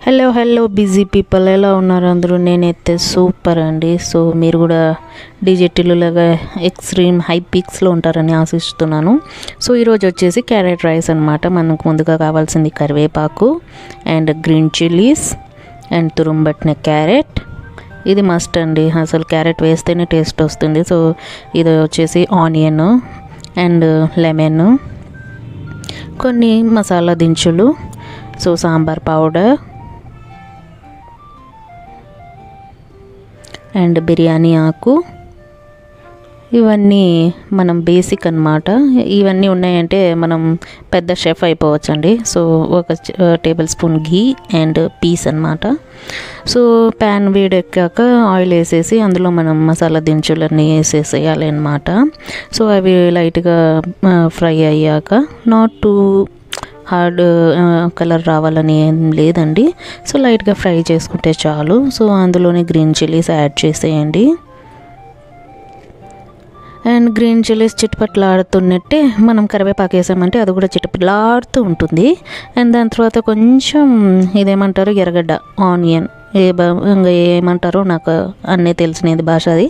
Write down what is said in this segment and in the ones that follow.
Hello busy people ఎలా ఉన్నారు అందరూ? నేనైతే సూపర్ అండి. సో మీరు కూడా డిజిటల్లాగా ఎక్స్ట్రీమ్ హై పీక్స్లో ఉంటారని ఆశిస్తున్నాను. సో ఈరోజు వచ్చేసి క్యారెట్ రైస్ అనమాట. మనకు ముందుగా కావాల్సింది కరివేపాకు అండ్ గ్రీన్ చిల్లీస్ అండ్ తురుంబట్టిన క్యారెట్. ఇది మస్ట్ అండి, అసలు క్యారెట్ వేస్తేనే టేస్ట్ వస్తుంది. సో ఇది వచ్చేసి ఆనియన్ అండ్ లెమన్, కొన్ని మసాలా దినుసులు, so sambar powder and biryani ఆకు. ఇవన్నీ మనం బేసిక్ అన్నమాట. ఇవన్నీ ఉన్నాయంటే మనం పెద్ద షెఫ్ అయిపోవచ్చండి. సో ఒక tablespoon ghee and peas అన్నమాట. సో ప్యాన్ వేడెక్కాక ఆయిల్ వేసేసి అందులో మనం మసాలా దినుసులన్నీ వేసేసేయాలి అన్నమాట. సో అవి లైట్గా ఫ్రై అయ్యాక, నాట్ టూ హార్డ్ కలర్ రావాలని ఏం లేదండి. సో లైట్గా ఫ్రై చేసుకుంటే చాలు. సో అందులోనే గ్రీన్ చిల్లీస్ యాడ్ చేసేయండి. అండ్ గ్రీన్ చిల్లీస్ చిటపట్లాడుతున్నట్టే మనం కరివేపాకు వేసామంటే అది కూడా చిటపట్లాడుతూ ఉంటుంది. అండ్ దాని తర్వాత కొంచెం ఇదేమంటారు, ఎర్రగడ్డ, ఆనియన్, ఇంకా ఏమంటారో నాకు అన్నీ తెలిసినది భాష అది.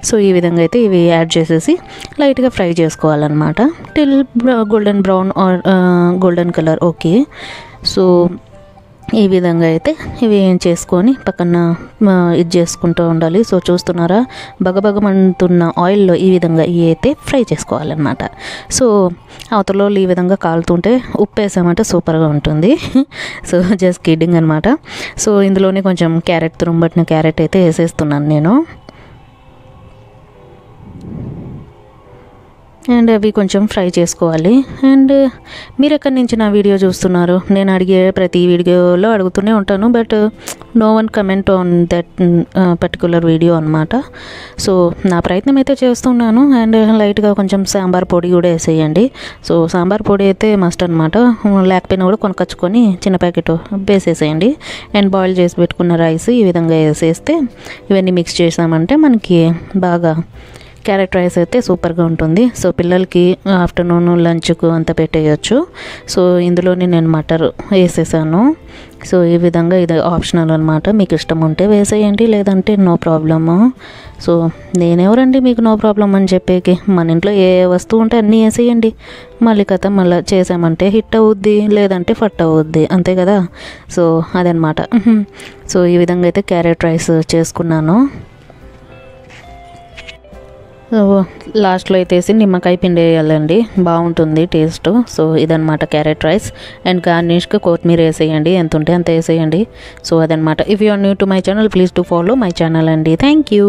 సో ఈ విధంగా అయితే ఇవి యాడ్ చేసేసి లైట్గా ఫ్రై చేసుకోవాలన్నమాట till golden brown or golden colour. Okay, so ఈ విధంగా అయితే ఇవి ఏం చేసుకొని పక్కన ఇది చేసుకుంటూ ఉండాలి. సో చూస్తున్నారా, బగబగమంటున్న ఆయిల్లో ఈ విధంగా ఇవి అయితే ఫ్రై చేసుకోవాలన్నమాట. సో అవతలలో ఈ విధంగా కాలుతుంటే ఉప్పు వేసామంటే సూపర్గా ఉంటుంది. సో జస్ట్ కిడ్డింగ్ అనమాట. సో ఇందులోనే కొంచెం క్యారెట్, తురుంబట్టిన క్యారెట్ అయితే వేసేస్తున్నాను నేను. అండ్ అవి కొంచెం ఫ్రై చేసుకోవాలి. అండ్ మీరు ఎక్కడి నుంచి నా వీడియో చూస్తున్నారు? నేను అడిగే ప్రతి వీడియోలో అడుగుతూనే ఉంటాను, but no one comment on that particular video అనమాట. సో నా ప్రయత్నం అయితే చేస్తున్నాను. అండ్ లైట్గా కొంచెం సాంబార్ పొడి కూడా వేసేయండి. సో సాంబార్ పొడి అయితే మస్ట్ అనమాట. లేకపోయినా కూడా కొనుకొచ్చుకొని చిన్న ప్యాకెట్ వేసేసేయండి. అండ్ బాయిల్ చేసి పెట్టుకున్న రైస్ ఈ విధంగా వేసేస్తే ఇవన్నీ మిక్స్ చేసామంటే మనకి బాగా క్యారెట్ రైస్ అయితే సూపర్గా ఉంటుంది. సో పిల్లలకి ఆఫ్టర్నూన్ లంచ్కు అంతా పెట్టేయచ్చు. సో ఇందులోనే నేను మటర్ వేసేసాను. సో ఈ విధంగా ఇది ఆప్షనల్ అనమాట. మీకు ఇష్టం ఉంటే వేసేయండి, లేదంటే నో ప్రాబ్లము. సో నేనెవరండి మీకు నో ప్రాబ్లం అని చెప్పేకి? మన ఇంట్లో ఏ వస్తువు ఉంటే అన్నీ వేసేయండి. మళ్ళీ కథ మళ్ళీ చేసామంటే హిట్ అవుద్ది, లేదంటే ఫట్ అవుద్ది, అంతే కదా. సో అదనమాట. సో ఈ విధంగా అయితే క్యారెట్ రైస్ చేసుకున్నాను. లాస్ట్లో అయితే నిమ్మకాయ పిండి వేయాలండి, బాగుంటుంది టేస్ట్. సో ఇదనమాట క్యారెట్ రైస్. అండ్ గార్నిష్కి కొత్తిమీర వేసేయండి, ఎంత ఉంటే అంత వేసేయండి. సో అదనమాట. If you are new to my channel, please to follow my channel అండి. Thank you.